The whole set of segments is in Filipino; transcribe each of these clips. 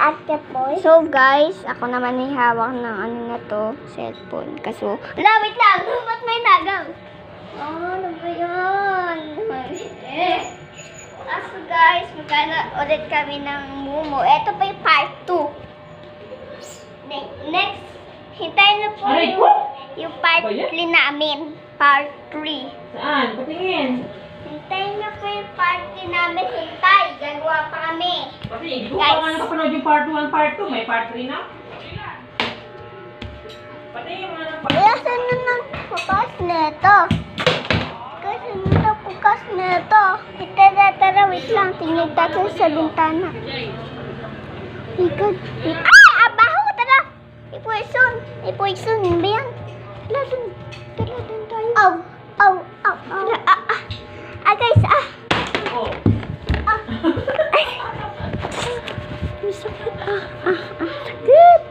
Ate Boy. So guys, ako naman ay hawak ng ano na to, cellphone. Kaso, wait lang! Ba't may nagaw? Ano ba yun? Kaso guys, magkana ulit kami ng Momo. Ito pa yung part 2. Next, hintayin na po yung part 3 namin. Part 3. Saan? Patingin. Hintayin na po yung part 3 namin. Hintay, gagawa pa kami. Kasi hindi ko pa nga nakapanood yung part 1, part 2. May part 3 na. Patingin mo na ng part 2. Asan na nang bukas nito? Kasi nang bukas nito. Tara, wait lang. Tingnan tayo sa bintana. Ikot. Abaho! Tara! Ipoison. Ba yan? Tara, dun tayo. Aw! Guys, Oh. May sakit. Sakit.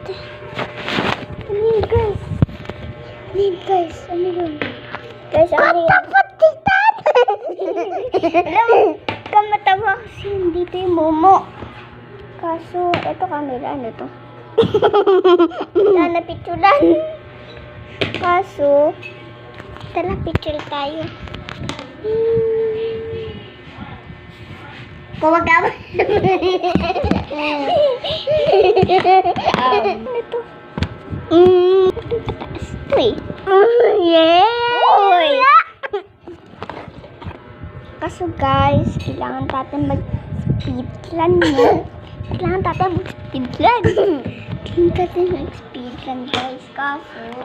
Ano yun, guys? Ano yun? Guys, ano yun? Katapatitan! Alam mo, kamatawa kasi dito yung Momo. Kaso, eto camera, ano to? Napicturan. Kaso, tala picture tayo. Kumagama. Ito. Taas ito eh. Yeah! Kaso guys, kailangan natin mag-speedrun mo. Kailangan natin mag-speedrun guys. Kaso,